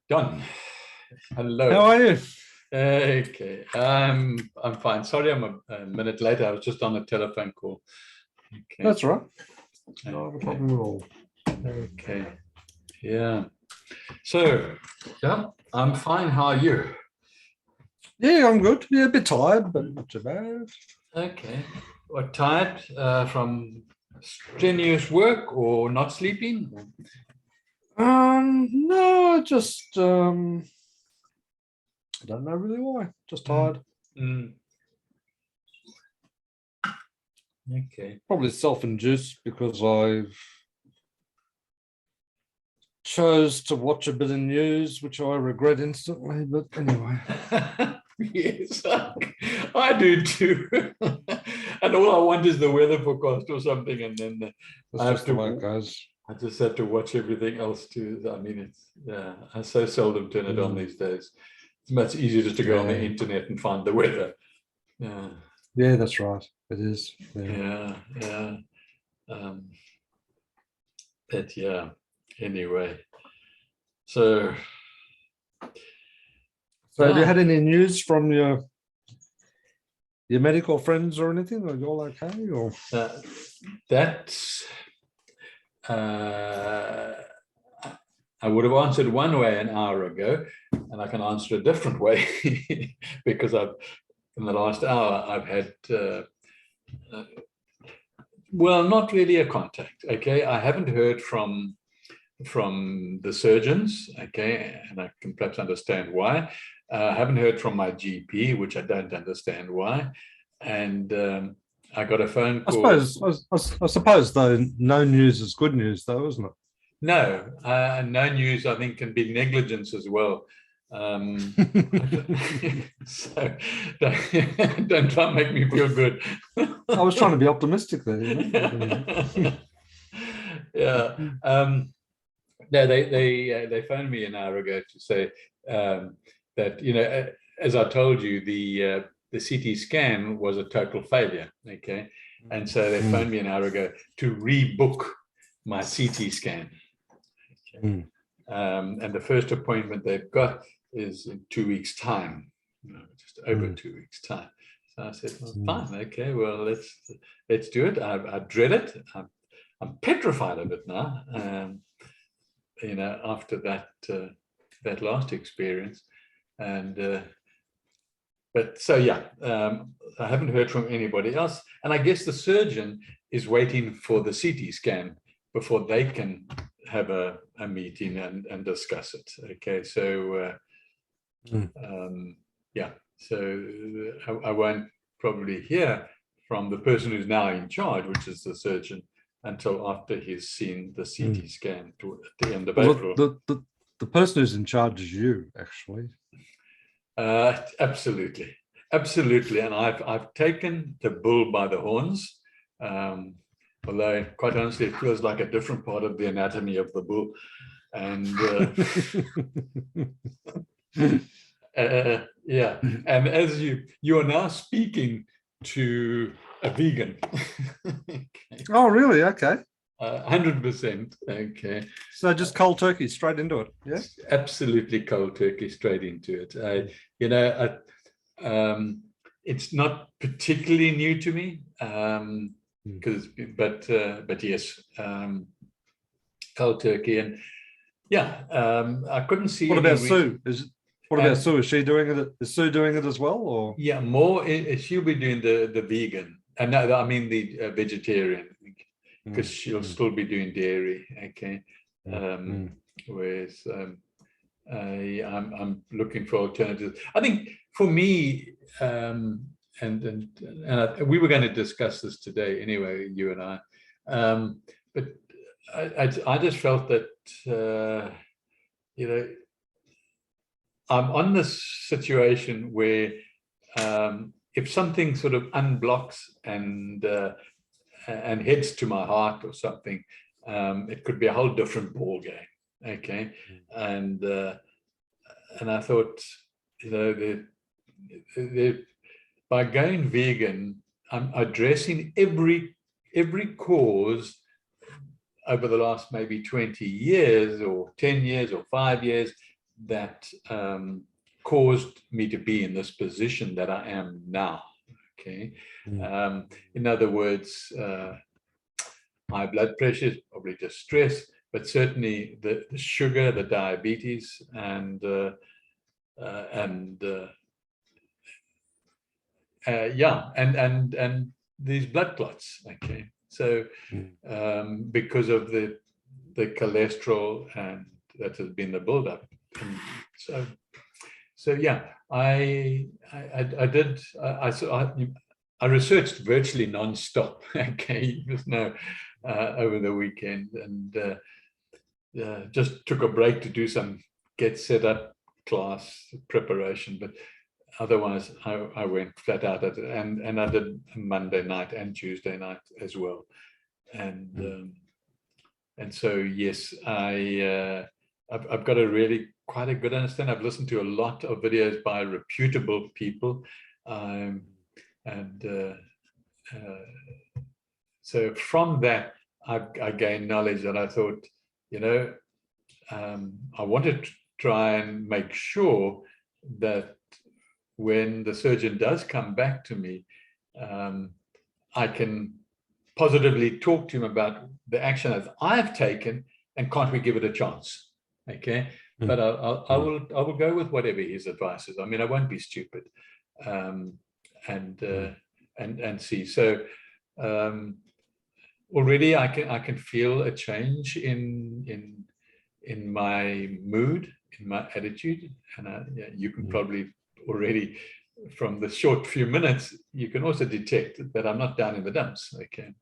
Done. Hello. How are you? Okay. I'm fine. Sorry, I'm a minute late. I was just on a telephone call. Okay. That's right. Not a problem at all. Okay. Yeah. So, yeah, I'm fine. How are you? Yeah, I'm good. Yeah, a bit tired, but not too bad. Okay. What, tired from strenuous work or not sleeping? No, I don't know really why. Just tired. Mm. Okay. Probably self-induced because I've chose to watch a bit of news, which I regret instantly. But anyway, Yes, I do too. And all I want is the weather forecast or something, and then that's I have just the way it to. goes. I just have to watch everything else too. I mean, it's I so seldom turn it on these days. It's much easier just to go on the internet and find the weather. Yeah. Yeah, that's right. It is. Yeah. Yeah. But yeah. Anyway, so Have you had any news from your medical friends or anything? Are you all okay? Or that's. I would have answered one way an hour ago, and I can answer a different way because in the last hour, I've had, well, not really a contact. Okay, I haven't heard from the surgeons. Okay, and I can perhaps understand why. I haven't heard from my GP, which I don't understand why, and I got a phone call. I suppose though, no news is good news, though, isn't it? No, no news, I think, can be negligence as well. So don't try and make me feel good. I was trying to be optimistic there. You know? Yeah. No, they phoned me an hour ago to say that, you know, as I told you, the CT scan was a total failure. Okay, and so they phoned me an hour ago to rebook my CT scan. Okay. And the first appointment they've got is in 2 weeks' time, just over 2 weeks' time. So I said, well, fine, okay, well, let's do it. I dread it. I'm petrified of it now. You know, after that last experience, and but so yeah, I haven't heard from anybody else, and I guess the surgeon is waiting for the CT scan before they can have a meeting and discuss it. Okay, so yeah, so I won't probably hear from the person who's now in charge, which is the surgeon, until after he's seen the CT scan at the end of April. The person who's in charge is you, actually. Absolutely, and I've taken the bull by the horns. Although, quite honestly, it feels like a different part of the anatomy of the bull, and yeah. And as you are now speaking to a vegan. Okay. Oh, really? Okay. 100%. Okay. So just cold turkey straight into it. Yeah. Absolutely cold turkey straight into it. You know, it's not particularly new to me, but yes, cold turkey, and yeah, I couldn't see. What about Sue? What about Sue? Is she doing it? Is Sue doing it as well, or? Yeah, more. She'll be doing the vegan, and no, I mean the vegetarian, because she'll still be doing dairy. Okay, whereas I'm looking for alternatives. I think for me, and we were going to discuss this today anyway, you and I, but I just felt that you know, I'm on this situation where if something sort of unblocks and heads to my heart or something, it could be a whole different ball game. Okay, and I thought, you know, by going vegan, I'm addressing every cause over the last maybe 20 years or 10 years or 5 years that caused me to be in this position that I am now. Okay. In other words, high blood pressure is probably just stress, but certainly the sugar, the diabetes, and these blood clots. Okay, so because of the cholesterol, and that has been the buildup, and so yeah, I researched virtually non-stop. Okay, you must know, over the weekend, and just took a break to do some get set up class preparation, but otherwise I went flat out at it, and I did Monday night and Tuesday night as well, and so yes, I've got quite a good understanding. I've listened to a lot of videos by reputable people, so from that I gained knowledge, and I thought, I wanted to try and make sure that when the surgeon does come back to me, I can positively talk to him about the action that I've taken, and can't we give it a chance? Okay, but I will go with whatever his advice is. I mean, I won't be stupid, and see. So already I can feel a change in my mood, in my attitude, and you can probably already, from the short few minutes, you can also detect that I'm not down in the dumps. Okay,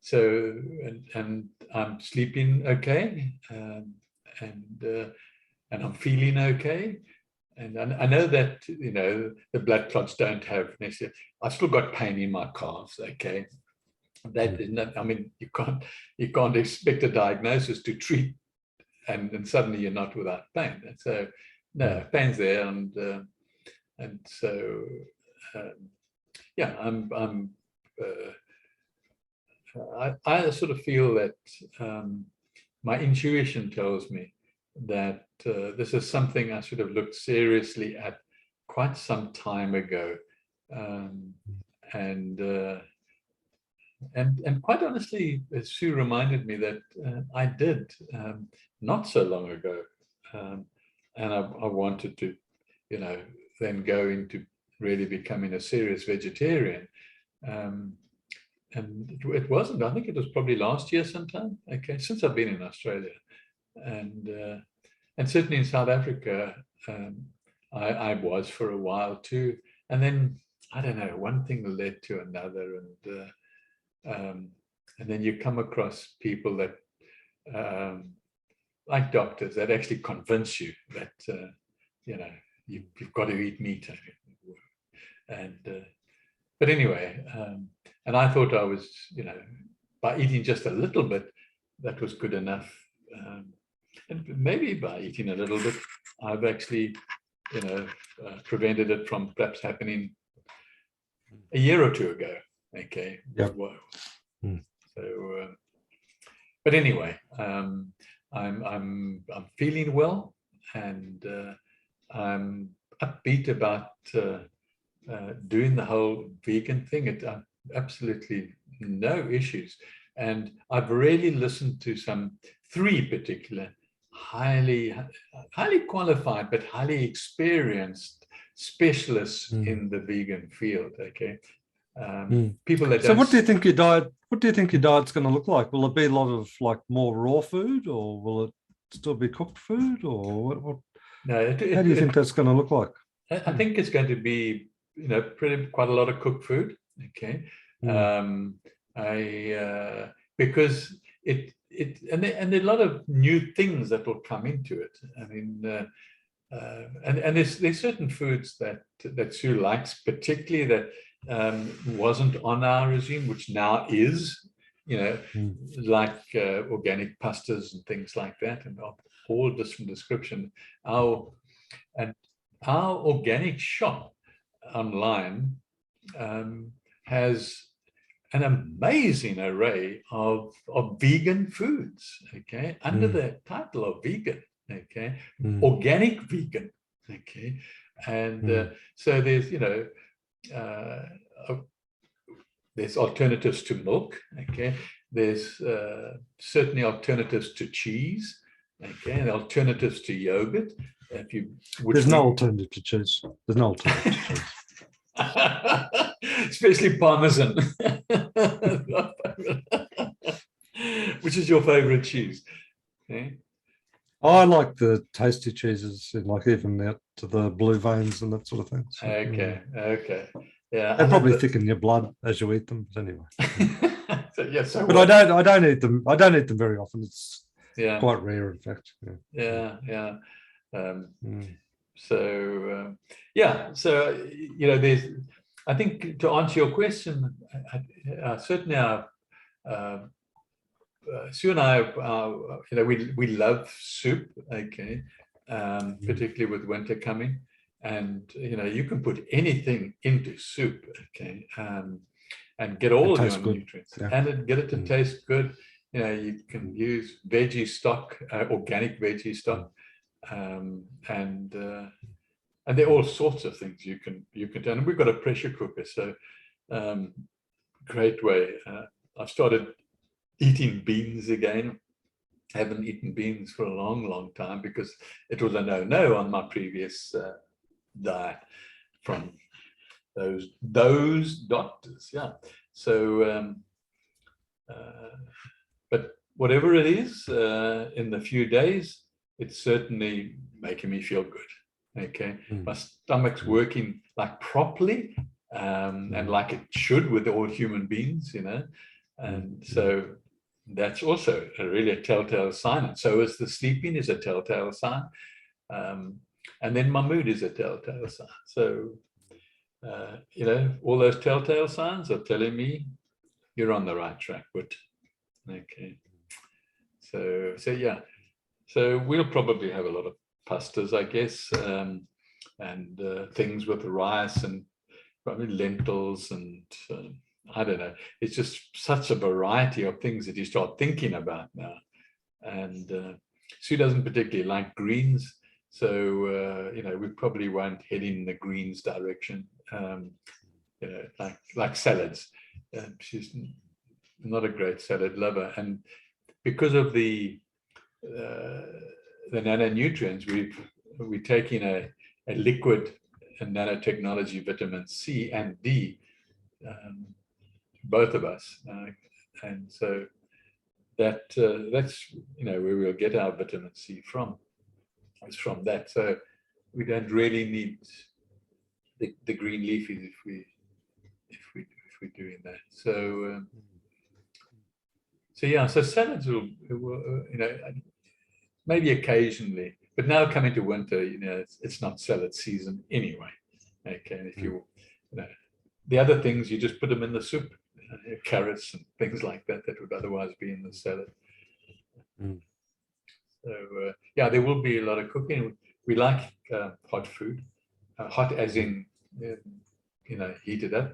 so I'm sleeping okay, and I'm feeling okay, and I know that the blood clots don't have necessarily. I've still got pain in my calves. Okay, that is not. I mean, you can't expect a diagnosis to treat, and suddenly you're not without pain. And so no, pain's there, and so yeah, I sort of feel that my intuition tells me that this is something I should have looked seriously at quite some time ago, and quite honestly, Sue reminded me that I did not so long ago, and I wanted to, then go into really becoming a serious vegetarian. And it wasn't. I think it was probably last year sometime. Okay, since I've been in Australia, and certainly in South Africa, I was for a while too. And then I don't know, one thing led to another, and then you come across people that, like doctors, that actually convince you that you've got to eat meat, but anyway, and I thought I was, by eating just a little bit, that was good enough, and maybe by eating a little bit, I've actually, prevented it from perhaps happening a year or two ago. Okay. Yep. So, but anyway, I'm feeling well, and I'm upbeat about doing the whole vegan thing. Absolutely no issues, and I've really listened to three particular highly qualified but highly experienced specialists in the vegan field. Okay, people that. So, what do you think your diet's going to look like? Will it be a lot of more raw food, or will it still be cooked food, or what? No, how do you think that's going to look like? I think it's going to be, quite a lot of cooked food. Okay, because and there are a lot of new things that will come into it. I mean, and there's certain foods that Sue likes, particularly that wasn't on our regime, which now is, like organic pastas and things like that, and all different description. Our organic shop online has an amazing array of vegan foods, okay, under the title of vegan, okay, organic vegan, okay. And so there's, you know, there's alternatives to milk, okay. There's certainly alternatives to cheese, okay, and alternatives to yogurt. If you, there's no alternative to cheese. There's no alternative to cheese. Especially Parmesan. Which is your favorite cheese? Okay. I like the tasty cheeses, like even out to the blue veins and that sort of thing. So, Okay, okay. Yeah. They probably thicken your blood as you eat them, but anyway. So, yeah, so but I don't eat them. I don't eat them very often. It's quite rare, in fact. Yeah. So yeah, so you know, there's, I think, to answer your question, certainly Sue and I, you know, we love soup, okay, particularly with winter coming, and you know, you can put anything into soup, okay, and get all of your nutrients, and get it to taste good. You know, you can use veggie stock, organic veggie stock, and there are all sorts of things you can do. And we've got a pressure cooker, so great way. I've started eating beans again. I haven't eaten beans for a long time because it was a no on my previous diet from those doctors. Yeah. So, but whatever it is, in the few days, it's certainly making me feel good. Okay, my stomach's working like properly, and like it should with all human beings, you know, and so that's also really a telltale sign. And so is the sleeping is a telltale sign, and then my mood is a telltale sign. So you know, all those telltale signs are telling me you're on the right track. But okay, so yeah, so we'll probably have a lot of pastas, I guess, and things with rice and probably lentils and I don't know. It's just such a variety of things that you start thinking about now. And Sue doesn't particularly like greens, so you know, we probably won't head in the greens direction. You know, like salads. She's not a great salad lover, and because of the nanonutrients, we're taking a liquid nanotechnology vitamin C and D, both of us, and so that's you know, where we'll get our vitamin C from. It's from that, so we don't really need the green leafies if we're doing that. So so yeah, so salads will you know, maybe occasionally, but now coming to winter, you know, it's not salad season anyway. Okay, if you know, the other things, you just put them in the soup, carrots and things like that would otherwise be in the salad. So yeah, there will be a lot of cooking. We like hot food, hot as in you know, heated up.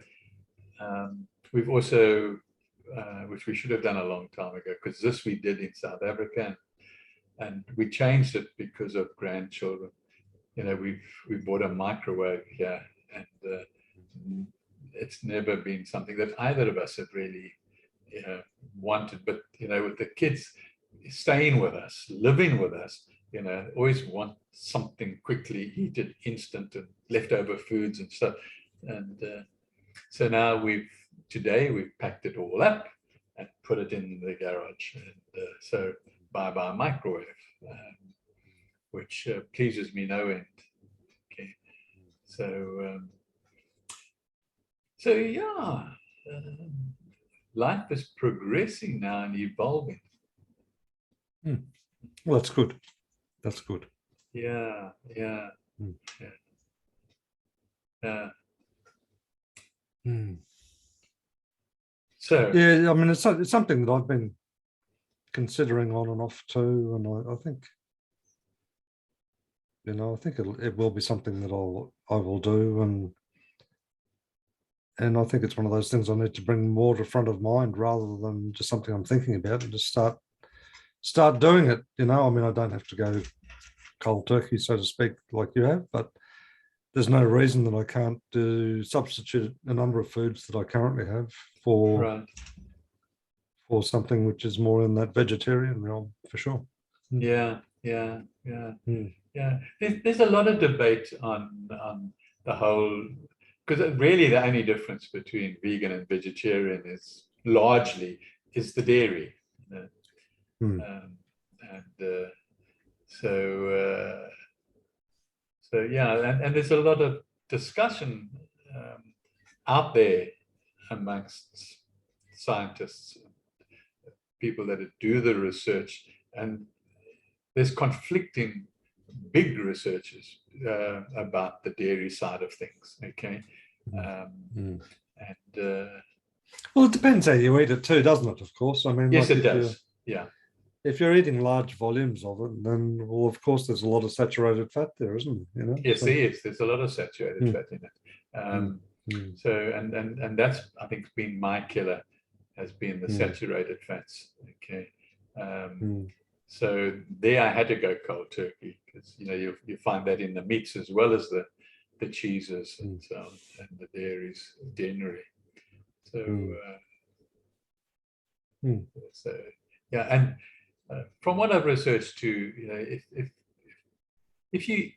We've also, which we should have done a long time ago, because this we did in South Africa, and we changed it because of grandchildren. You know, we bought a microwave here, and it's never been something that either of us have really, you know, wanted. But you know, with the kids staying with us, living with us, you know, always want something quickly heated, instant, and leftover foods and stuff. And so now today we've packed it all up and put it in the garage. And so bye microwave, which pleases me no end. Okay, so so yeah, life is progressing now and evolving. Well, that's good. That's good. Yeah. So yeah, I mean, it's something that I've been considering on and off too, and I think, you know, I think it will be something that I will do, and And I think it's one of those things I need to bring more to front of mind rather than just something I'm thinking about, and just start doing it. You know, I mean, I don't have to go cold turkey, so to speak, like you have, but there's no reason that I can't substitute a number of foods that I currently have for something which is more in that vegetarian realm, for sure. Yeah. There's a lot of debate on the whole, because really the only difference between vegan and vegetarian is largely the dairy. Mm. And so yeah, and there's a lot of discussion out there amongst scientists, people that do the research, and there's conflicting big researches about the dairy side of things. Okay. And well, it depends how you eat it too, doesn't it? Of course. I mean, yes, like it does. Yeah. If you're eating large volumes of it, then, well, of course, there's a lot of saturated fat there, isn't there? You know? Yes, there is. There's a lot of saturated fat in it. So, and that's, I think, been my killer, has been the saturated fats. Okay. So there I had to go cold turkey, because you find that in the meats as well as the cheeses and so on, and the dairies generally. So yeah, and from what I've researched too, if you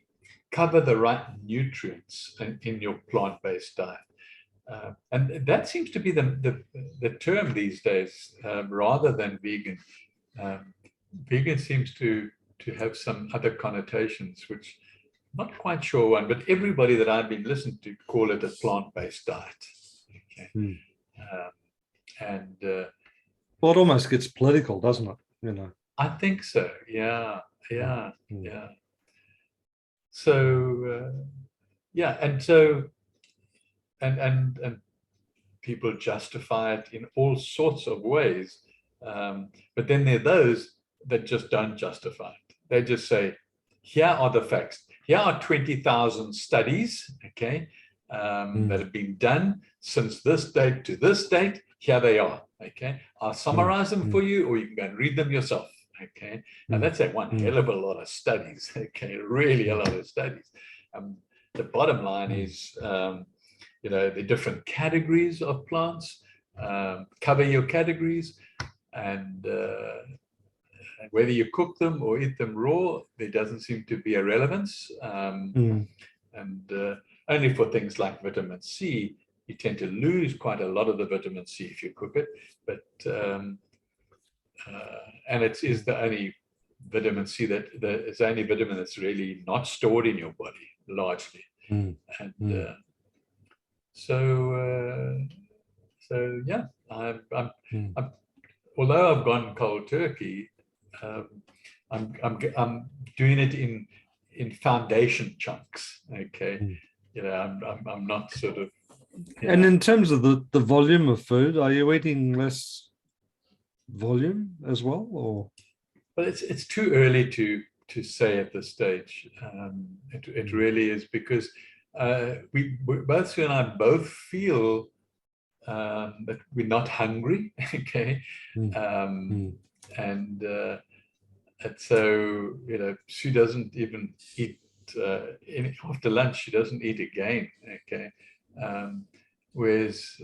cover the right nutrients in your plant-based diet, and that seems to be the term these days, rather than vegan. Vegan seems to have some other connotations, which I'm not quite sure on, but everybody that I've been listening to call it a plant-based diet. Okay. Well, it almost gets political, doesn't it? You know. I think so. Yeah. So and people justify it in all sorts of ways, but then there are those that just don't justify it. They just say, here are the facts. Here are 20,000 studies, okay, that have been done since this date to this date. Here they are, okay. I'll summarize them for you, or you can go and read them yourself, okay. And that's one hell of a lot of studies, okay, really a lot of studies. The bottom line is, the different categories of plants, cover your categories, and whether you cook them or eat them raw, there doesn't seem to be a relevance. And only for things like vitamin C, you tend to lose quite a lot of the vitamin C if you cook it. But and it is the only vitamin C it's the only vitamin that's really not stored in your body largely. So yeah, I'm although I've gone cold turkey, I'm doing it in foundation chunks. Okay, I'm not sort of. And in terms of the volume of food, are you eating less volume as well, or? Well, it's too early to say at this stage. It really is, because we both, Sue and I, both feel that we're not hungry. Okay. And so she doesn't even eat after lunch. She doesn't eat again. Okay. Whereas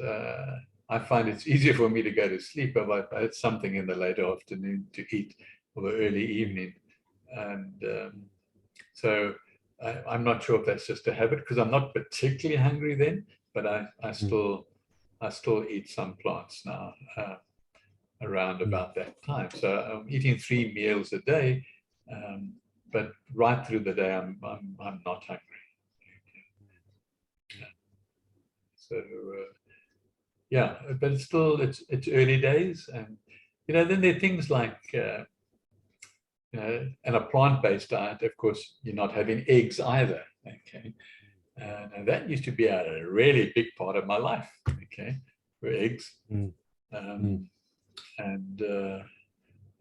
I find it's easier for me to go to sleep if I had something in the late afternoon to eat, or the early evening. And so I'm not sure if that's just a habit, because I'm not particularly hungry then, but I still eat some plants now around about that time. So I'm eating 3 meals a day, but right through the day I'm not hungry. So yeah, but it's still it's early days, and then there are things like and a plant-based diet. Of course, you're not having eggs either. Okay. And that used to be a really big part of my life, okay, were eggs. And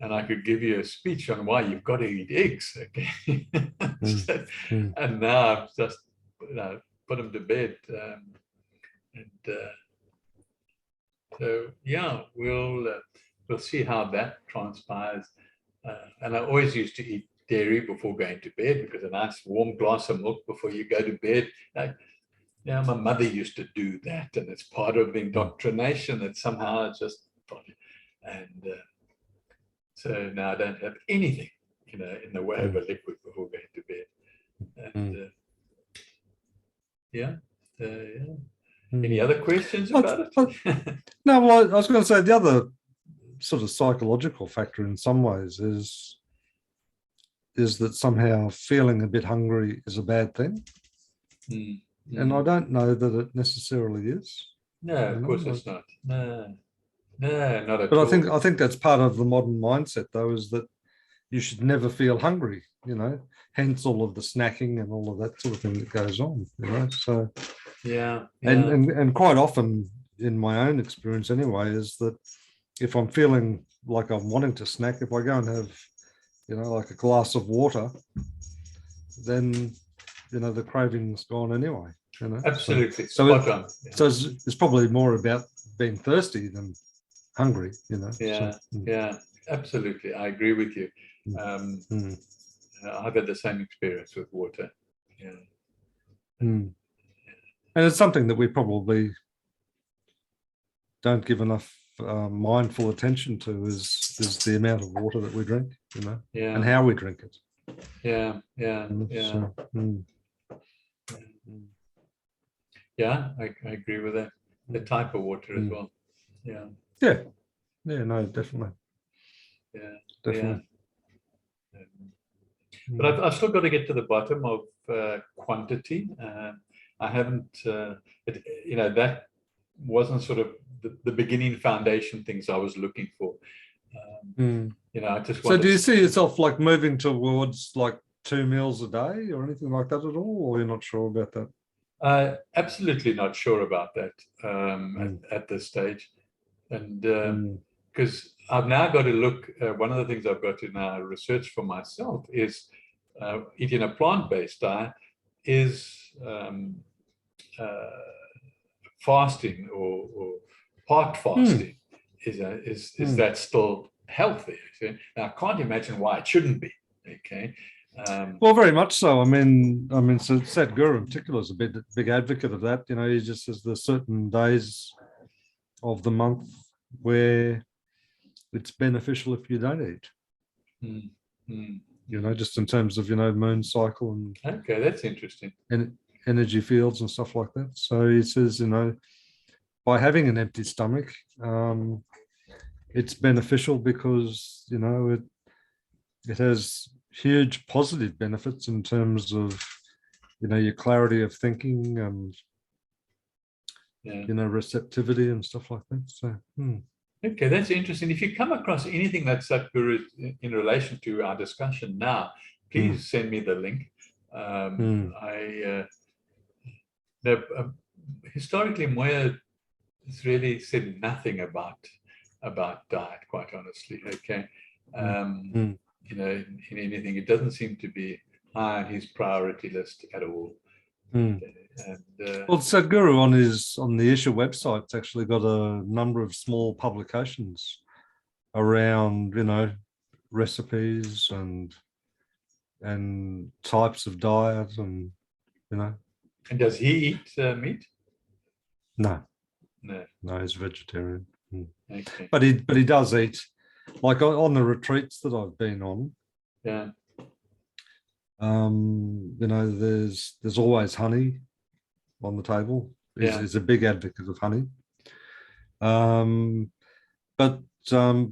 I could give you a speech on why you've got to eat eggs, okay. And now I've just put them to bed, So yeah, we'll see how that transpires. And I always used to eat dairy before going to bed, because a nice warm glass of milk before you go to bed. Yeah, my mother used to do that, and it's part of the indoctrination that somehow it's just, and so now I don't have anything, in the way of a liquid before going to bed. And yeah, yeah. Any other questions about it? No, well, I was going to say the other sort of psychological factor in some ways is that somehow feeling a bit hungry is a bad thing. And I don't know that it necessarily is. No, of course it's not. No, not at but all. I think that's part of the modern mindset, though, is that you should never feel hungry, hence all of the snacking and all of that sort of thing that goes on, so yeah. And quite often in my own experience anyway, is that if I'm feeling like I'm wanting to snack, if I go and have like a glass of water, then the craving's gone anyway. Absolutely. So it's probably more about being thirsty than hungry. Yeah, absolutely. I agree with you. I've had the same experience with water. Yeah. And it's something that we probably don't give enough mindful attention to is the amount of water that we drink, and how we drink it. Yeah. Yeah, I agree with that. The type of water as well. Yeah, no, definitely. Yeah. But I've still got to get to the bottom of quantity. I haven't, that wasn't sort of the beginning foundation things I was looking for. I just So do you see yourself like moving towards like 2 meals a day or anything like that at all, or you're not sure about that? Absolutely not sure about that at this stage. And because I've now got to look, one of the things I've got to now research for myself is eating a plant-based diet is fasting or part fasting. Is that still healthy? Now, I can't imagine why it shouldn't be. Okay. Well, very much so. I mean, so Sadhguru in particular is a big advocate of that. He just says there's certain days of the month where it's beneficial if you don't eat. Just in terms of moon cycle and okay, that's interesting. And energy fields and stuff like that. So he says, by having an empty stomach, it's beneficial because it has huge positive benefits in terms of your clarity of thinking and receptivity and stuff like that. So okay, that's interesting. If you come across anything that's Sadhguru in relation to our discussion now, please send me the link. Historically, Moya has really said nothing about diet, quite honestly. Okay. In anything, it doesn't seem to be high on his priority list at all. Well, Sadhguru on the Isha website's actually got a number of small publications around recipes and types of diet and And does he eat meat? No, he's vegetarian. Okay. But he does eat, like on the retreats that I've been on. Yeah. There's always honey on the table. He's a big advocate of honey. But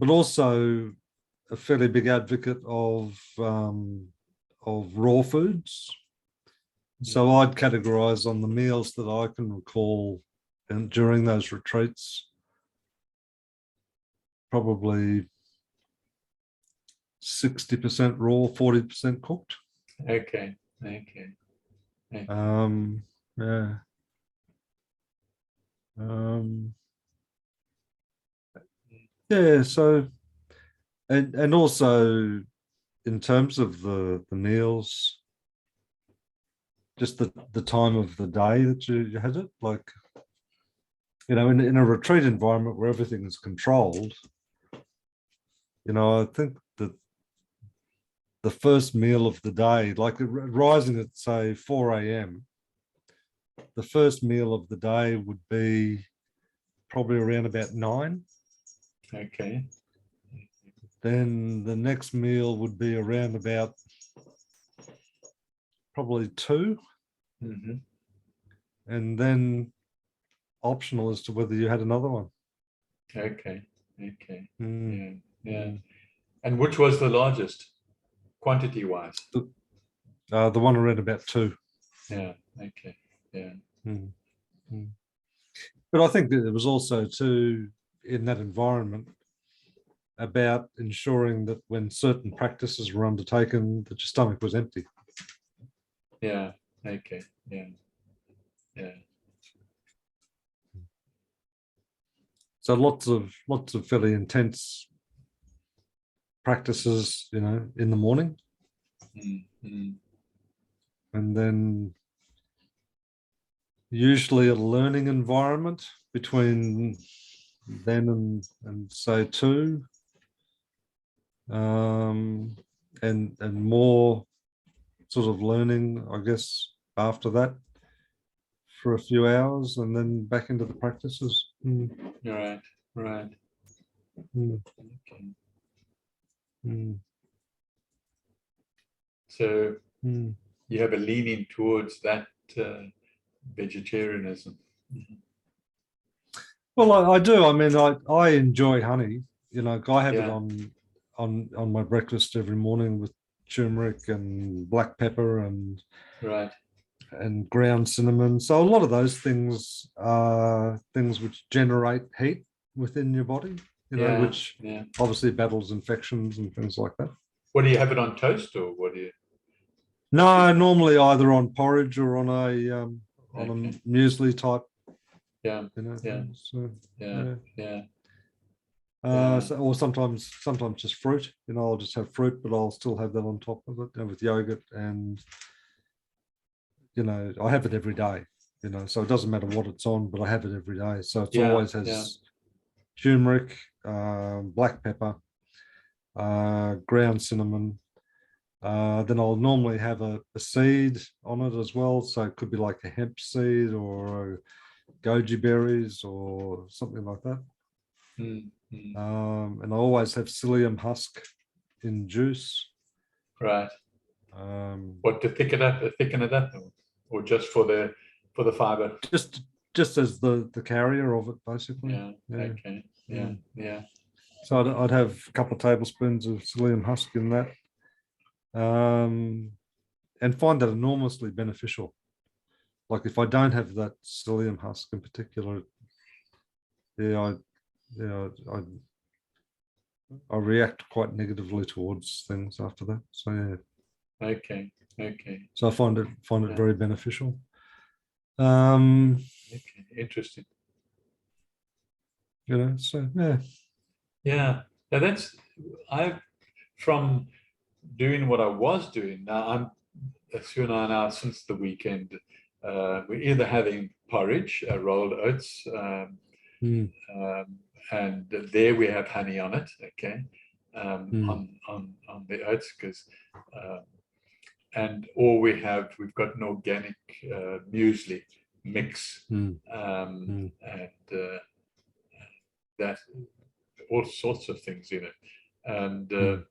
also a fairly big advocate of raw foods. So I'd categorize on the meals that I can recall and during those retreats, probably 60% raw, 40% cooked. Okay. Yeah. Yeah, so and also in terms of the meals, just the time of the day that you had it, like you know, in a retreat environment where everything is controlled, you know, I think that the first meal of the day, like rising at say 4 a.m., the first meal of the day would be probably around about 9. Okay. Then the next meal would be around about probably 2. Mm-hmm. And then optional as to whether you had another one. Okay. Okay. Mm. Yeah. Yeah. And which was the largest, quantity-wise? The one around about 2. Yeah. Okay. Yeah. Mm. Mm. But I think that it was also too, in that environment, about ensuring that when certain practices were undertaken, that your stomach was empty. Yeah. Okay. Yeah. Yeah. So lots of fairly intense practices, you know, in the morning, Mm-hmm. and then usually a learning environment between then and say 2, and more sort of learning, I guess, after that for a few hours, and then back into the practices. Mm. Right. Right. Mm. Okay. Mm. So Mm. you have a leaning towards that vegetarianism. Mm-hmm. Well, I do. I mean, I enjoy honey. You know, I have it Yeah. on my breakfast every morning with turmeric and black pepper Right. and ground cinnamon. So a lot of those things are things which generate heat within your body, you know, Yeah. which Yeah. obviously battles infections and things like that. What do you have it on toast, or what do you? No, normally either on porridge or on a Okay. muesli type, Yeah. you know. Yeah. So, Yeah. yeah. Yeah. Yeah. Or sometimes just fruit. You know, I'll just have fruit, but I'll still have that on top of it, and with yogurt, and you know, I have it every day. You know, so it doesn't matter what it's on, but I have it every day. So it's Yeah. always Yeah. has turmeric, black pepper, ground cinnamon. Then I'll normally have a seed on it as well. So it could be like a hemp seed or goji berries or something like that. Mm-hmm. And I always have psyllium husk in juice. Right. Um, What, to thicken it up, or just for the fiber? just just as the carrier of it, basically. Yeah. Yeah. Okay. Yeah. Yeah. So I'd have a couple of tablespoons of psyllium husk in that, and find that enormously beneficial. Like if I don't have that psyllium husk in particular, yeah, I react quite negatively towards things after that. So yeah, Okay. Okay. so I find it Yeah. very beneficial. Okay. Interesting. You know, so yeah. Yeah. Now that's I've from doing what I was doing. Now Sue and I now, since the weekend, we're either having porridge, rolled oats, Mm, and there we have honey on it. Okay, mm, on the oats, because or we've got an organic muesli mix, mm, and mm, that all sorts of things in it, mm,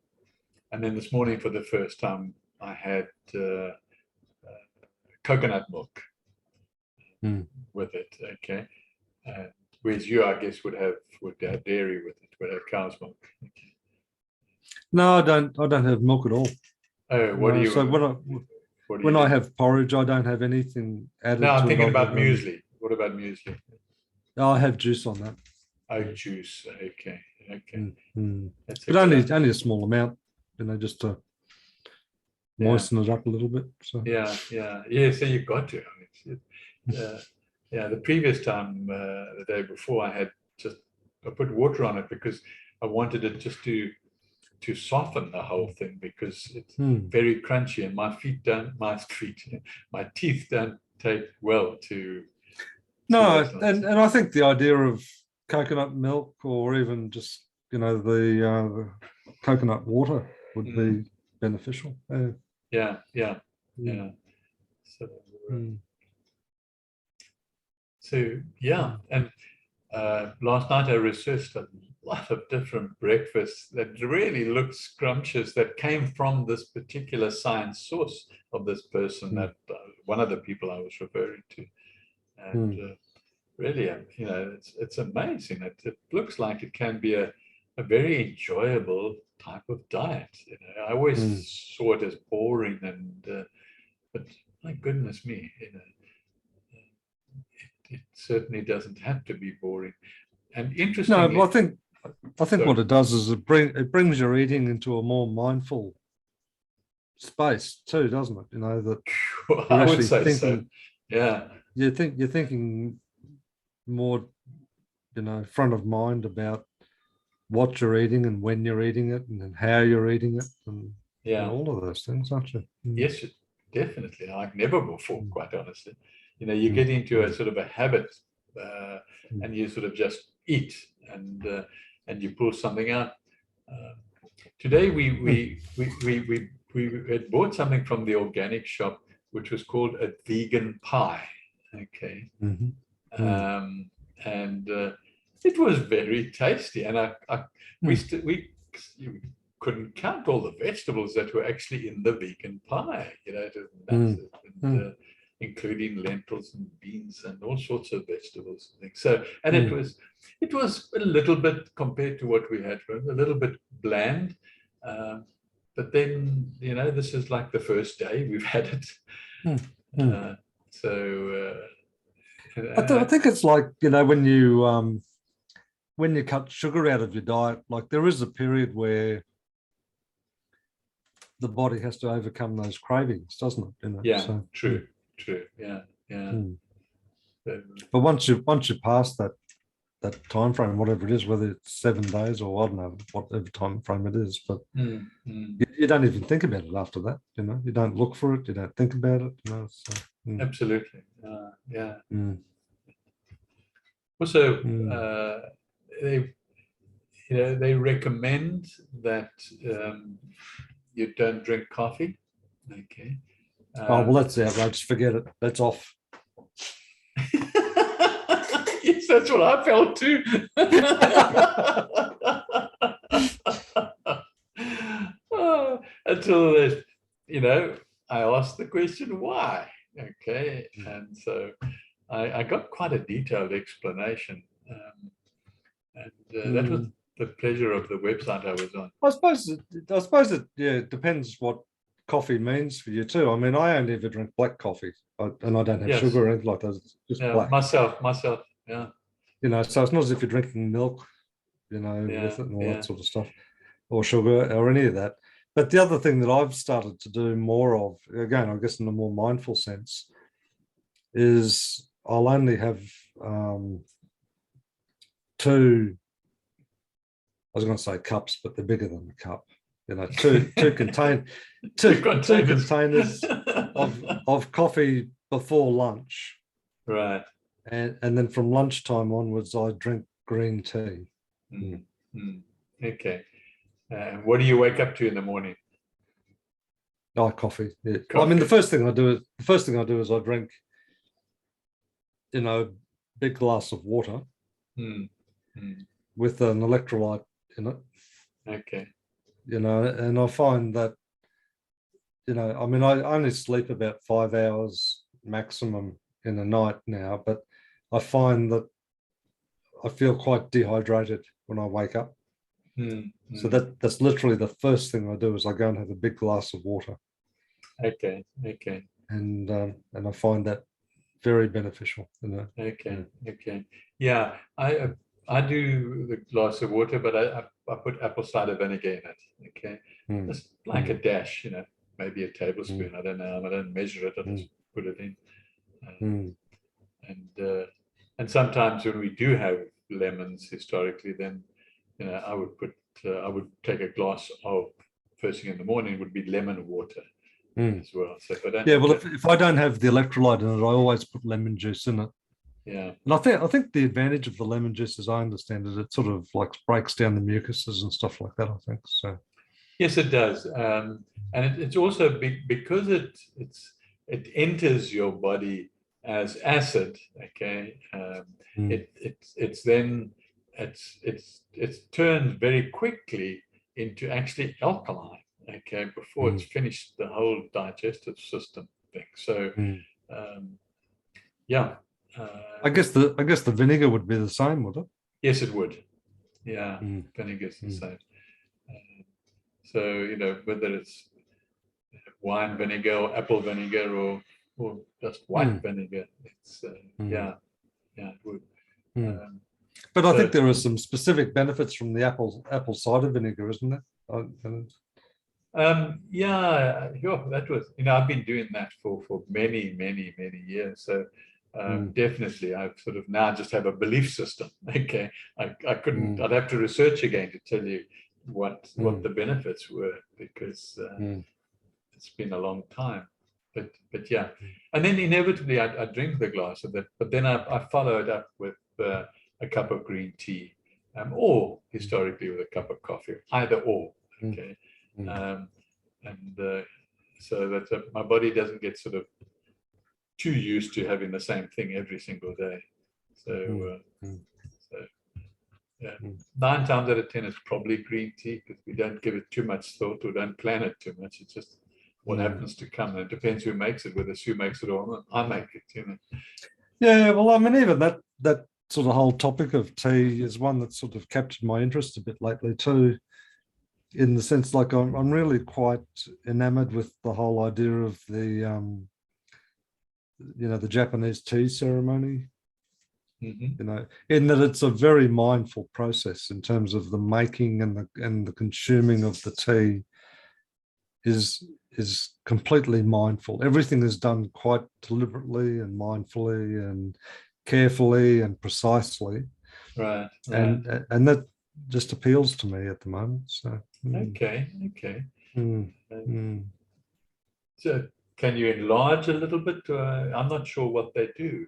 and then this morning for the first time I had coconut milk mm. with it. Okay, whereas you, I guess, would have dairy with it, would have cow's milk. Okay. No, I don't have milk at all. Oh, No, so what do you when I do? have porridge, I don't have anything No, added I'm to it thinking other about than muesli. What about muesli? I have juice on that. Oat juice. Okay. Okay. Mm, mm. That's a But good idea. only a small amount, you know, just to Yeah. moisten it up a little bit. So Yeah. Yeah. Yeah. So you've got to. I mean, yeah. The previous time, the day before, I put water on it because I wanted it just to soften the whole thing, because it's very crunchy, and my teeth don't take well to No, excellent. and I think the idea of coconut milk or even just, the coconut water would be beneficial. Yeah, yeah, Mm, yeah. So, mm, so yeah, mm, and last night I researched a lot of different breakfasts that really looked scrumptious that came from this particular science source of this person, mm, that one of the people I was referring to. And mm, really, it's amazing. It looks like it can be a very enjoyable type of diet. I always mm. saw it as boring, but my goodness me, it certainly doesn't have to be boring. And No, but interestingly, I think sorry, what it does is it brings your eating into a more mindful space too, doesn't it? That you're I would actually say so. thinking, Yeah, you're thinking more, front of mind about what you're eating and when you're eating it and how you're eating it and yeah. all of those things, aren't you? Mm, Yes, definitely. Like never before, mm, quite honestly. You mm, get into a mm, sort of a habit, uh, mm, and you sort of just eat, and you pull something out. Uh, Today mm, we had bought something from the organic shop, which was called a vegan pie. Okay, mhm, mm, um, and it was very tasty. And mm, we couldn't count all the vegetables that were actually in the vegan pie. It was mm, massive, and mm, including lentils and beans and all sorts of vegetables and things. So, and mm. it was a little bit compared to what we had, a little bit bland. Um, but then, this is like the first day we've had it. Mm, mm. Uh, so, I think it's like, when you cut sugar out of your diet, like there is a period where the body has to overcome those cravings, doesn't it? yeah, So true. Yeah, yeah. mm. Um, But once you pass that time frame, whatever it is, whether it's 7 days or I don't know whatever time frame it is, but mm, mm, you don't even think about it after that. You don't look for it, you don't think about it. So, absolutely. Yeah. mm, Also, mm. they they recommend that you don't drink coffee. Okay. Oh well, Um, that's outrageous. Forget it. That's off. yes, that's what I felt too. Until I asked the question why. Okay, and so I got quite a detailed explanation, and that was Mm. the pleasure of the website I was on. I suppose it depends what coffee means for you too. I mean, I only ever drink black coffee, and I don't have Yes, sugar or anything like that. It's just yeah, black. myself, yeah, So it's not as if you're drinking milk, yeah, with it and all that yeah. sort of stuff, or sugar or any of that. But the other thing that I've started to do more of, again, I guess in a more mindful sense, is I'll only have two. I was going to say cups, but they're bigger than the cup. Two contain Two two containers. containers of coffee before lunch, Right. and then from lunchtime onwards, I drink green tea. Mm, mm. Okay. What do you wake up to in the morning? Oh, coffee. Yeah. Well, I mean, the Coffee. first thing I do is I drink, a big glass of water Mm, mm. with an electrolyte in it. Okay. And I find that, I mean, I only sleep about 5 hours maximum in a night now, but I find that I feel quite dehydrated when I wake up. Mm, So mm. that's literally the first thing I do is I go and have a big glass of water, Okay. Okay. and I find that very beneficial. Okay. Mm, Okay. Yeah, I do the glass of water, but I put apple cider vinegar in it. Okay, mm, just like a mm, dash, maybe a mm, tablespoon. I don't know. I don't measure it. I just mm, put it in. Uh, mm, and sometimes when we do have lemons historically, then I would take a glass of first thing in the morning would be lemon water mm. as well. So if I don't Yeah, have well, that, if I don't have the electrolyte in it, I always put lemon juice in it. yeah. And I think the advantage of the lemon juice, as I understand it, it sort of like breaks down the mucuses and stuff like that, I think. So Yes, it does. And it's also because it enters your body as acid. Okay, it's then it's turned very quickly into actually alkaline. Okay, before it's finished the whole digestive system thing. So yeah, I guess the vinegar would be the same, would it? yes, it would. Yeah, vinegar's the same. So whether it's wine vinegar or apple vinegar or just white vinegar, it's yeah, it would. But I think So there are some specific benefits from the apple cider vinegar, isn't there? yeah, that was I've been doing that for many years. So definitely, I've sort of now just have a belief system. Okay, I couldn't. I'd have to research again to tell you what the benefits were, because it's been a long time. But yeah, and then inevitably I drink the glass of it. But then I follow it up with a cup of green tea, or historically with a cup of coffee, either or. Okay. And so that my body doesn't get sort of too used to having the same thing every single day. So, so yeah, 9 times out of 10 it's probably green tea, because we don't give it too much thought or don't plan it too much. It's just what happens to come. And it depends who makes it, whether Sue makes it or I make it. Yeah, well, I mean, even that sort of whole topic of tea is one that sort of captured my interest a bit lately too, in the sense, like I'm really quite enamored with the whole idea of the the Japanese tea ceremony. In that it's a very mindful process in terms of the making and the consuming of the tea is completely mindful. Everything is done quite deliberately and mindfully and carefully and precisely. Right. And that just appeals to me at the moment. So okay. So can you enlarge a little bit? I'm not sure what they do,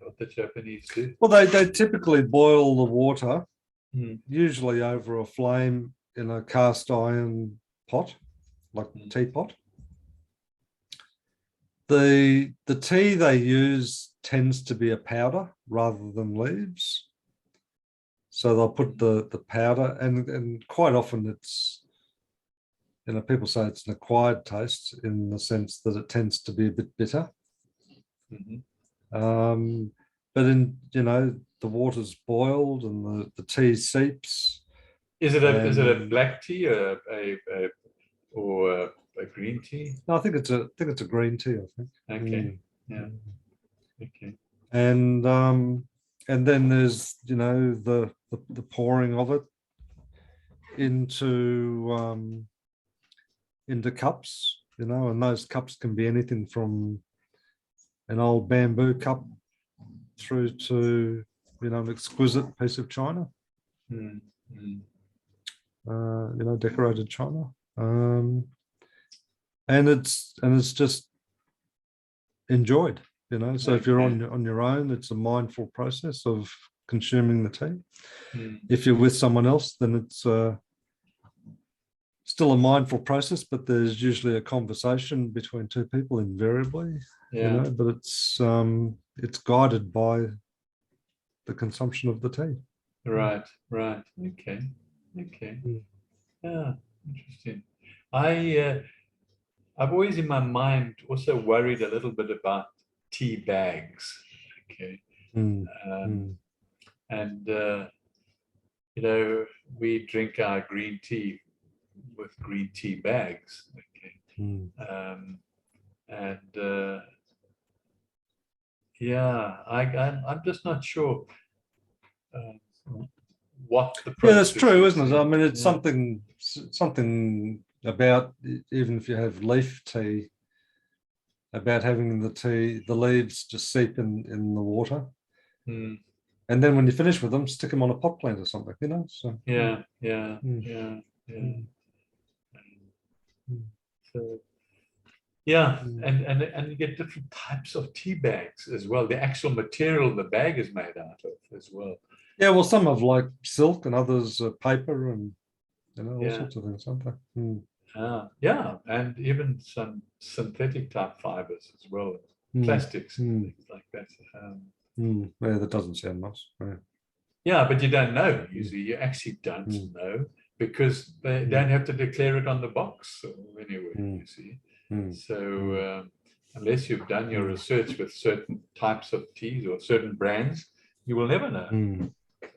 what the Japanese do. Well, they typically boil the water, usually over a flame in a cast iron pot, like teapot. The tea they use tends to be a powder rather than leaves. So they'll put the powder, and quite often it's, people say it's an acquired taste in the sense that it tends to be a bit bitter. But in, the water's boiled and the tea seeps. Is it a black tea or a green tea? No, I think it's a green tea, I think. Okay. Yeah. Okay. And then there's the pouring of it into cups, and those cups can be anything from an old bamboo cup through to an exquisite piece of china, decorated china, and it's just enjoyed. So if you're on your own, it's a mindful process of consuming the tea. If you're with someone else, then it's still a mindful process, but there's usually a conversation between two people invariably. But it's guided by the consumption of the tea. Right. Okay. Yeah, interesting. I've always in my mind also worried a little bit about tea bags. Okay. And we drink our green tea with green tea bags. Okay. Yeah, I'm just not sure what the process. Yeah, that's true, isn't it? I mean, it's something about, even if you have leaf tea, about having the leaves just seep in the water. And then when you finish with them, stick them on a pot plant or something, So yeah. So Yeah, Mm. and you get different types of tea bags as well. The actual material the bag is made out of as well. Yeah, well, some have like silk and others paper and all Yeah, sorts of things, aren't they? Mm. yeah, and even some synthetic type fibers as well, Mm. plastics and Mm. things like that. Yeah, that doesn't sound nice. Yeah. Yeah, but you don't know Mm. usually. You actually don't Mm. know because they Mm. don't have to declare it on the box anyway, Mm. you see. Mm. Mm. So unless you've done your Mm. research with certain types of teas or certain brands, you will never know. Mm.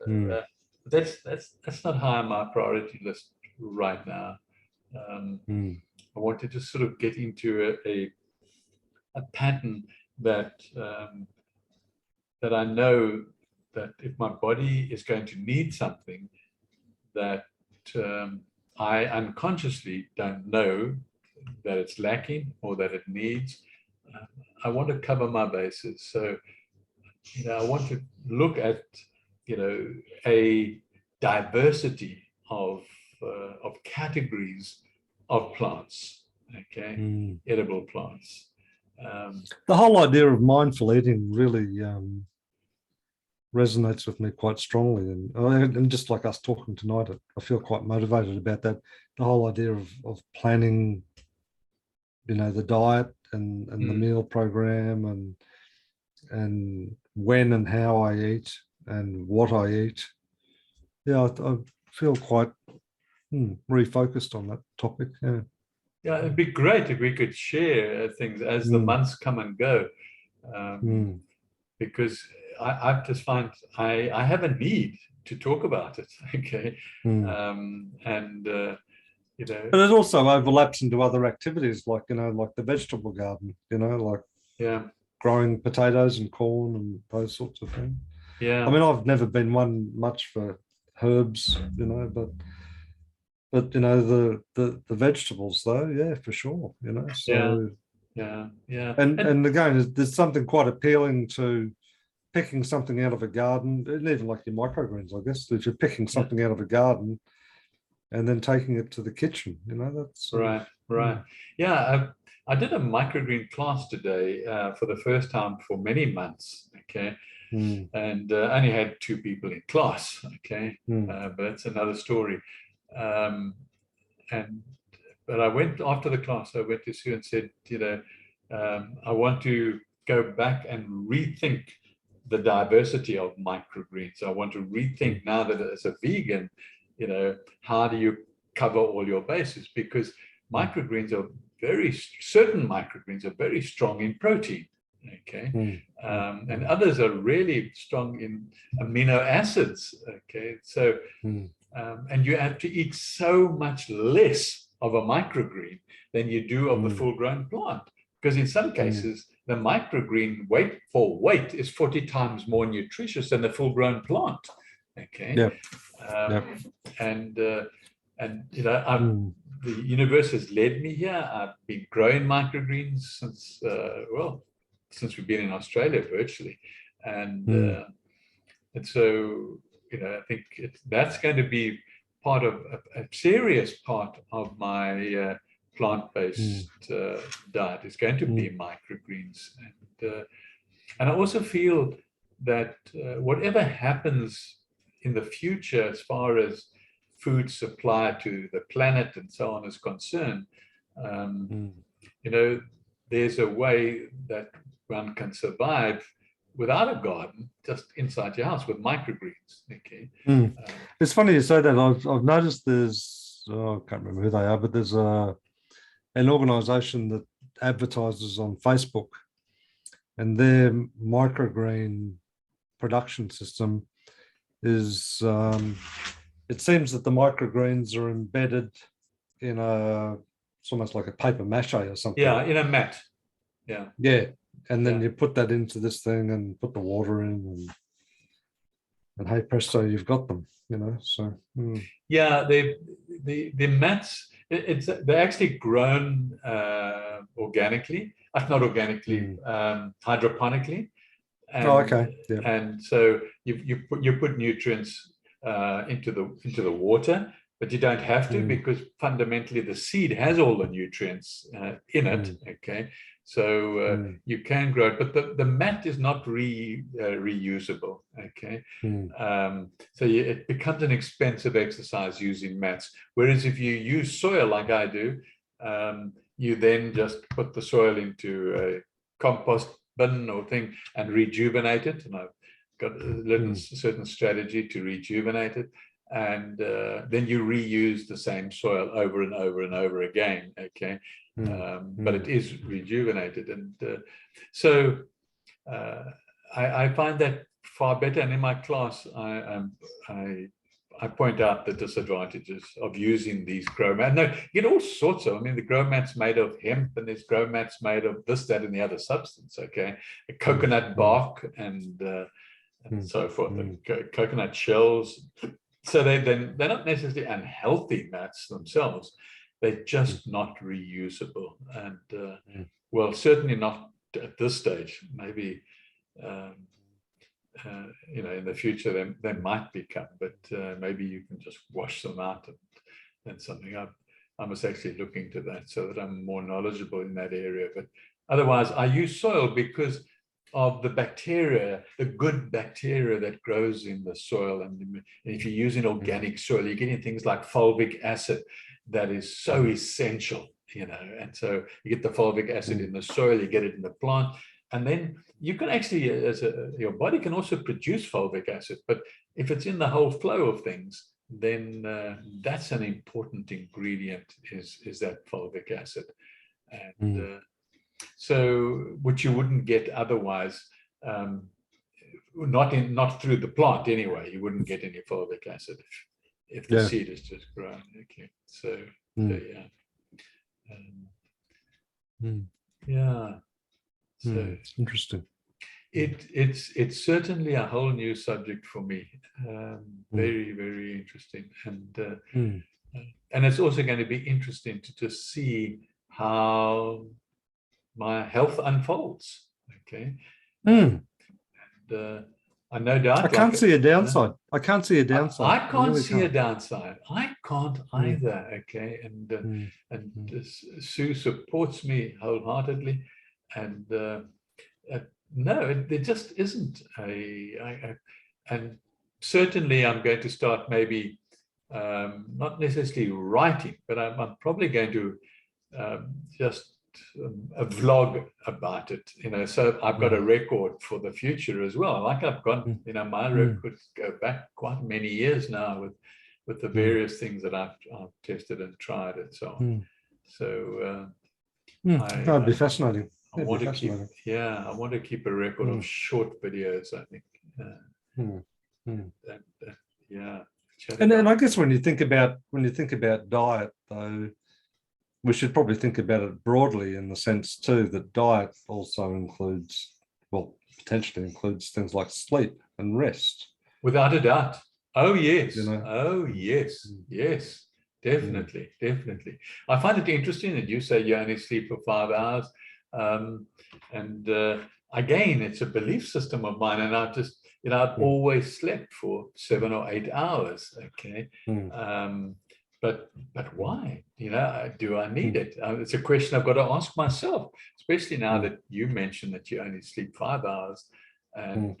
Mm. Uh, that's not high on my priority list right now. Um, Mm. I want to just sort of get into a pattern that that I know that if my body is going to need something that I unconsciously don't know that it's lacking or that it needs, I want to cover my bases. So, I want to look at, a diversity of categories of plants, okay, Mm. edible plants. Um, The whole idea of mindful eating really resonates with me quite strongly, and just like us talking tonight, I feel quite motivated about that. The whole idea of planning, the diet and the mm, meal program and when and how I eat and what I eat. Yeah, I feel quite refocused on that topic. Yeah. yeah, it'd be great if we could share things as the Mm. months come and go. Um, Mm. because I just find I have a need to talk about it. Okay. Mm. And, But it also overlaps into other activities like, like the vegetable garden, like yeah, growing potatoes and corn and those sorts of things. I yeah, mean, I've never been one much for herbs, but the vegetables though, yeah, for sure, yeah, so yeah, yeah. and again, there's something quite appealing to picking something out of a garden, and even like your microgreens, I guess, if you're picking Yeah, something out of a garden and then taking it to the kitchen, that's sort of, right, right. Yeah, I did a microgreen class today for the first time for many months. Okay. mm, And only had two people in class. Okay. mm, But that's another story. Um, and but I went after the class. I went to Sue and said, I want to go back and rethink the diversity of microgreens. I want to rethink mm, now that as a vegan, how do you cover all your bases? Because mm, microgreens are certain microgreens are very strong in protein. Okay. mm, mm, And mm, others are really strong in amino acids. Okay. So mm, and you have to eat so much less of a microgreen than you do of the mm, full-grown plant. Because in some mm. cases, the microgreen weight is 40 times more nutritious than the full-grown plant. Okay. Yep, Um, yep, and mm, the universe has led me here. I've been growing microgreens since we've been in Australia virtually. And mm, and so, I think that's going to be part of a serious part of my mm, plant-based diet is going to be mm, microgreens. And I also feel that whatever happens in the future as far as food supply to the planet and so on is concerned, um, mm. there's a way that one can survive without a garden, just inside your house with microgreens. Okay. Mm. Um, It's funny you say that. I've noticed there's, I can't remember who they are, but there's an organisation that advertises on Facebook, and their microgreen production system is, it seems that the microgreens are embedded in it's almost like a paper mache or something. yeah, in a mat. Yeah, Yeah. And then yeah, you put that into this thing and put the water in, and hey presto, you've got them, so. yeah. The mats. They're actually grown organically, not organically, Mm. hydroponically, Oh, and okay. Yeah. so you put nutrients into the water, but you don't have to, because fundamentally the seed has all the nutrients in it. Okay, so you can grow it, but the mat is not reusable. Okay, so it becomes an expensive exercise using mats. Whereas if you use soil like I do, you then just put the soil into a compost bin or thing and rejuvenate it. And I've got a certain strategy to rejuvenate it. And then you reuse the same soil over and over and over again. Okay, but it is rejuvenated, and so I find that far better. And in my class, I point out the disadvantages of using these grow mats. No, you get all sorts of. I mean, the grow mats made of hemp, and there's grow mats made of this, that, and the other substance. Okay, a coconut bark and so forth, and coconut shells. So they're not necessarily unhealthy mats themselves. They're just not reusable, and well, certainly not at this stage. Maybe. You know, in the future they might become, but maybe you can just wash them out and something. I must actually look into that so that I'm more knowledgeable in that area. But otherwise, I use soil because of the bacteria, the good bacteria that grows in the soil. And if you're using organic soil, you're getting things like fulvic acid that is so essential, you know. And so you get the fulvic acid in the soil, you get it in the plant. And then you can actually, your body can also produce fulvic acid, but if it's in the whole flow of things, then that's an important ingredient, is that fulvic acid. And so, which you wouldn't get otherwise, not through the plant anyway. You wouldn't get any fulvic acid if the seed is just grown. Okay, so yeah, yeah. So interesting. It's certainly a whole new subject for me. Very, very interesting, and it's also going to be interesting to just see how my health unfolds. Okay, and I no doubt I can't see a downside. I can't see a downside. I can't see a downside. I can't either. Okay, and Sue supports me wholeheartedly, and no, there just isn't and certainly I'm going to start maybe not necessarily writing, but I'm probably going to just a vlog about it, you know, so I've got a record for the future as well. Like I've got, you know, my records go back quite many years now with the various things that I've tested and tried and so on. So that'd be fascinating. I want to keep a record of short videos, I think. Yeah. And then I guess when you think about diet, though, we should probably think about it broadly in the sense too that diet also includes, well, potentially includes things like sleep and rest. Without a doubt. Oh yes. You know? Oh yes. Yes. Definitely. Definitely. I find it interesting that you say you only sleep for 5 hours. Again, it's a belief system of mine, and I've just, you know, I've always slept for 7 or 8 hours. Okay. But why? You know, do I need it? It's a question I've got to ask myself, especially now that you mentioned that you only sleep 5 hours. And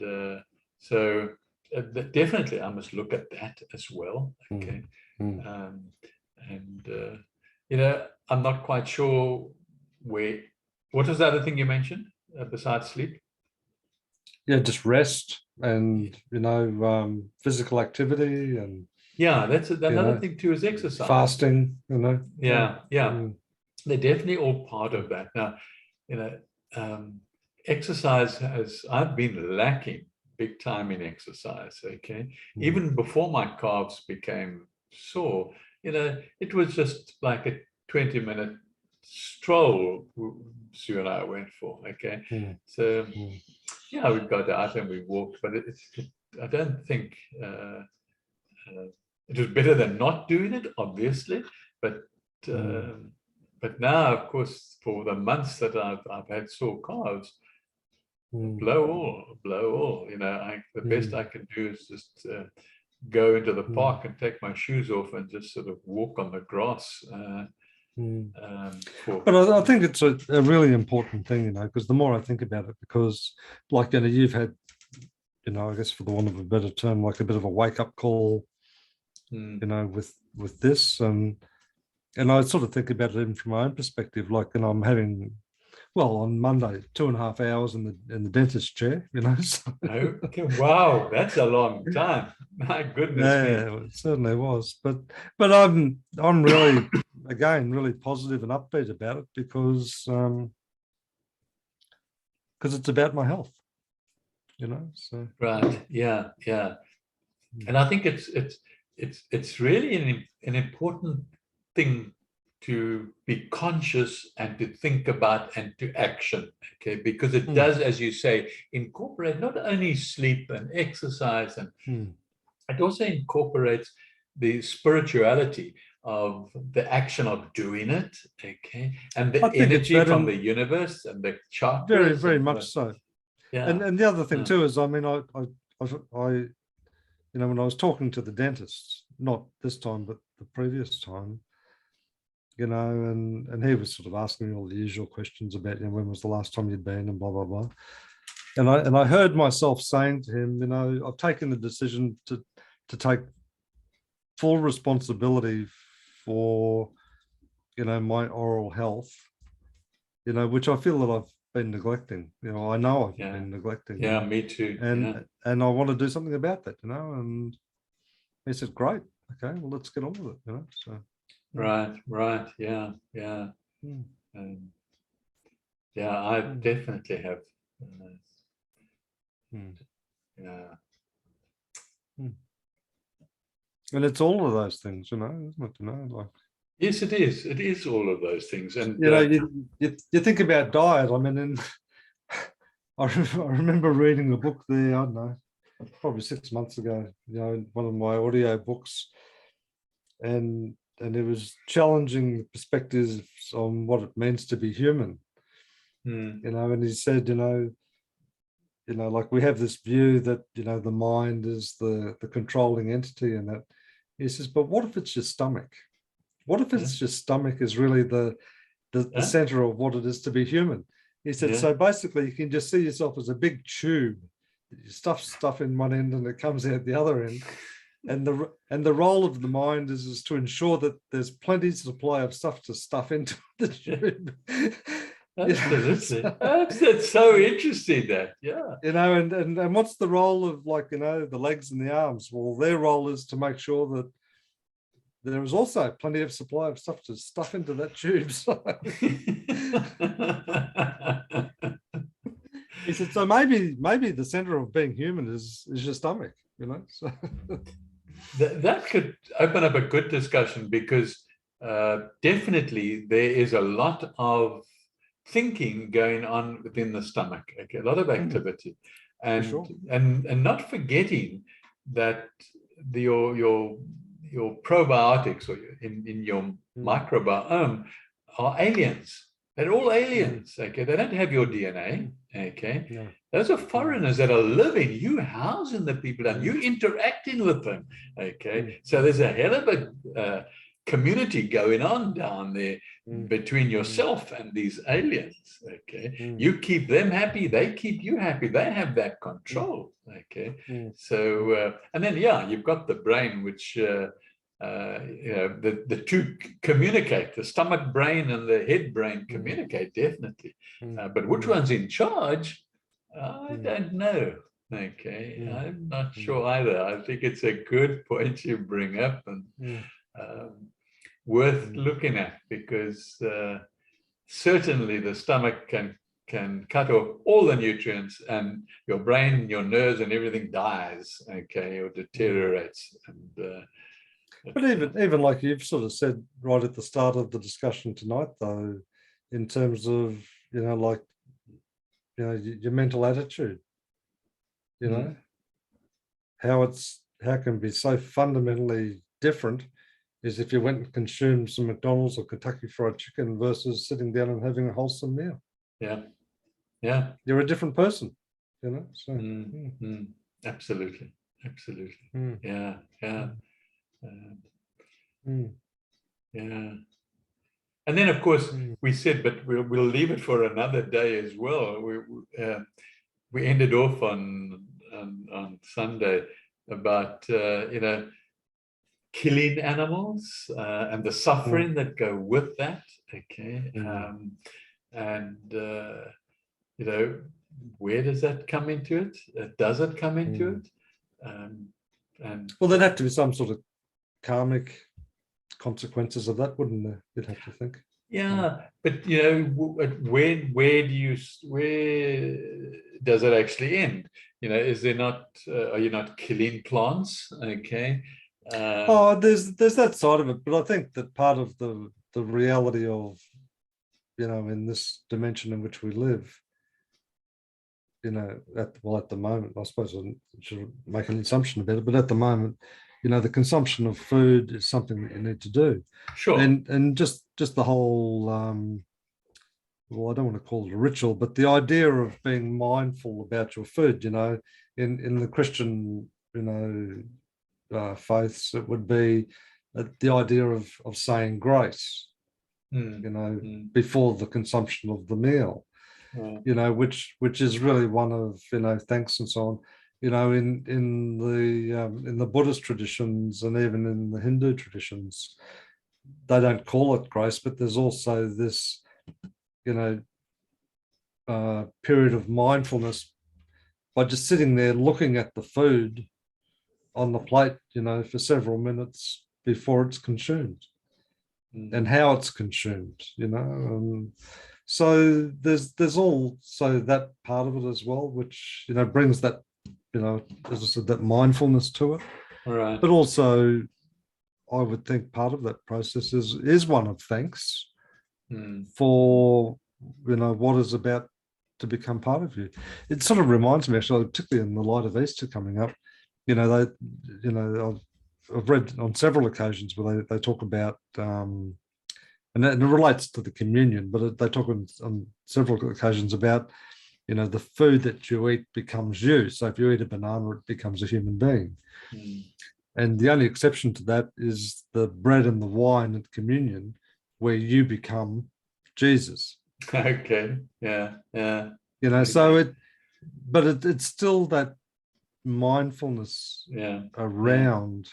so definitely I must look at that as well. Okay. You know, I'm not quite sure what was the other thing you mentioned besides sleep? Yeah, just rest and, you know, physical activity and. Yeah, that's another thing too, is exercise. Fasting, you know. Yeah. They're definitely all part of that. Now, you know, exercise I've been lacking big time in exercise. Okay. Even before my calves became sore, you know, it was just like a 20-minute stroll Sue and I went for. Okay. So yeah, we got out and we walked, but I don't think it was better than not doing it, obviously, but now, of course, for the months that I've had sore calves, blow all. You know, the best I can do is just go into the park and take my shoes off and just sort of walk on the grass. But I think it's a really important thing, you know, because the more I think about it, because like, you know, you've had, you know, I guess for the want of a better term, like a bit of a wake up call, you know, with this, and I sort of think about it even from my own perspective, like, and I'm having, well, on Monday, 2.5 hours in the dentist chair, you know. So, okay, wow, that's a long time. My goodness yeah, me. it certainly was. But I'm really, again, really positive and upbeat about it because it's about my health, you know. So Right. Yeah. Yeah. And I think it's really an important thing to be conscious and to think about and to action, okay? Because it does, as you say, incorporate not only sleep and exercise, and it also incorporates the spirituality of the action of doing it, okay? And the I think it's energy better, from the universe and the chakras. very, very much so. Yeah. And the other thing too is, I mean, I you know, when I was talking to the dentist, not this time, but the previous time, you know, and he was sort of asking me all the usual questions about, you know, when was the last time you'd been and blah, blah, blah. And I heard myself saying to him, you know, I've taken the decision to take full responsibility for, you know, my oral health, you know, which I feel that I've been neglecting. You know, I know I've been neglecting. Yeah, me too. And I want to do something about that, you know. And he said, great, okay, well, let's get on with it, you know. So right, yeah. Yeah, I definitely have. Yeah. And it's all of those things, you know, isn't it? You know, like, Yes, it is. It is all of those things. And you know, you think about diet. I mean, I remember reading a book there, I don't know, probably 6 months ago, you know, one of my audio books, and it was challenging perspectives on what it means to be human. You know, and he said, you know, like we have this view that, you know, the mind is the controlling entity, and that he says, but what if it's your stomach? What if it's your stomach is really the center of what it is to be human? He said, so basically you can just see yourself as a big tube. You stuff stuff in one end and it comes out the other end. And the role of the mind is to ensure that there's plenty supply of stuff to stuff into the tube. Absolutely. That's so interesting, that, yeah. You know, and what's the role of, like, you know, the legs and the arms? Well, their role is to make sure that there is also plenty of supply of stuff to stuff into that tube. So he said, so maybe the center of being human is your stomach, you know. So that could open up a good discussion, because definitely there is a lot of thinking going on within the stomach, okay, a lot of activity, and sure. and not forgetting that your probiotics, or in your microbiome, are aliens. They're all aliens, okay? They don't have your DNA, okay? No. Those are foreigners that are living. You housing the people and you interacting with them, okay? So there's a hell of a community going on down there between yourself and these aliens, okay? You keep them happy, they keep you happy. They have that control, okay? So, and then, yeah, you've got the brain, which, you know, the two communicate. The stomach brain and the head brain communicate, definitely. But which one's in charge? I don't know. Okay, I'm not sure either. I think it's a good point you bring up, and worth looking at, because certainly the stomach can cut off all the nutrients, and your brain, your nerves, and everything dies, okay, or deteriorates. And but even like you've sort of said right at the start of the discussion tonight, though, in terms of, you know, like, you know, your mental attitude, you know, how it can be so fundamentally different is if you went and consumed some McDonald's or Kentucky Fried Chicken versus sitting down and having a wholesome meal. Yeah, you're a different person, you know. So absolutely, absolutely. Mm. Yeah, yeah, Mm. yeah. And then, of course, Mm. we said, but we'll leave it for another day as well. We ended off on Sunday about killing animals and the suffering that go with that. Okay, and where does that come into it? Does it come into it? And Well, there'd have to be some sort of karmic consequences of that, wouldn't there? You'd have to think. yeah, but where does it actually end? Is there not? Are you not killing plants? Okay. Oh, there's that side of it, but I think that part of the reality of, in this dimension in which we live, at the moment, I suppose I should make an assumption about it, but at the moment, the consumption of food is something that you need to do. Sure. And just the whole, well, I don't want to call it a ritual, but the idea of being mindful about your food, in the Christian, faiths, it would be the idea of saying grace, before the consumption of the meal, which is really one of, thanks and so on. In the Buddhist traditions and even in the Hindu traditions, they don't call it grace, but there's also this, period of mindfulness by just sitting there looking at the food on the plate, for several minutes before it's consumed, and how it's consumed, so there's also that part of it as well, which brings that, as I said, that mindfulness to it. Right. But also, I would think part of that process is one of thanks for what is about to become part of you. It sort of reminds me, actually, particularly in the light of Easter coming up, I've read on several occasions where they talk about, and it relates to the communion, but they talk on several occasions about, the food that you eat becomes you. So if you eat a banana, it becomes a human being. And the only exception to that is the bread and the wine at communion, where you become Jesus. Okay. Yeah. Yeah. So it's still that mindfulness around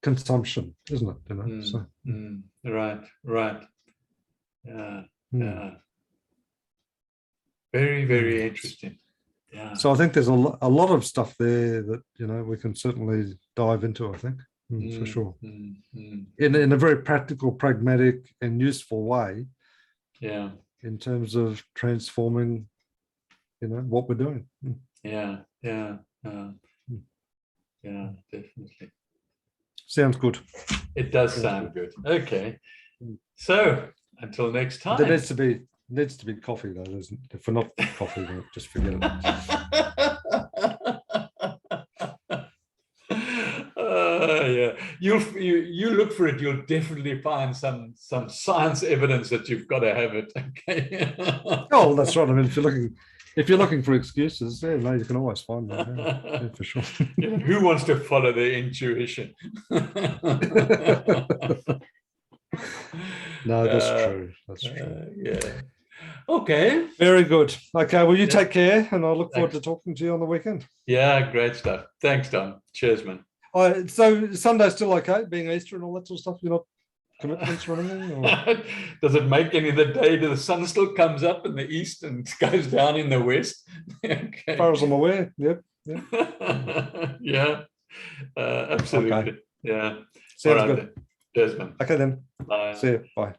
consumption, isn't it? Right. Yeah. Yeah. Very, very interesting. Yeah. So I think there's a lot of stuff there that we can certainly dive into, I think, for sure, in a very practical, pragmatic and useful way. Yeah. In terms of transforming what we're doing. Yeah, definitely. Sounds good. It does sound good. Okay. So until next time. There needs to be coffee though, doesn't it? If we're not coffee, then just forget it. Yeah. You look for it, you'll definitely find some science evidence that you've got to have it. Okay. Oh, that's right. I mean, if you're looking for excuses, no, you can always find them. Yeah, for sure. Who wants to follow their intuition? No, that's true. That's true. Yeah. Okay. Very good. Okay. Well, you take care, and I look forward to talking to you on the weekend. Yeah, great stuff. Thanks, Don. Cheers, man. So Sunday's still okay, being Easter and all that sort of stuff. You're not commitments or anything? Or? Does it make any of the day? The sun still comes up in the east and goes down in the west? Okay. As far as I'm aware, yep. Yeah, absolutely. Okay. Yeah. Sounds good. Cheers, man. Okay then. Bye. See you. Bye.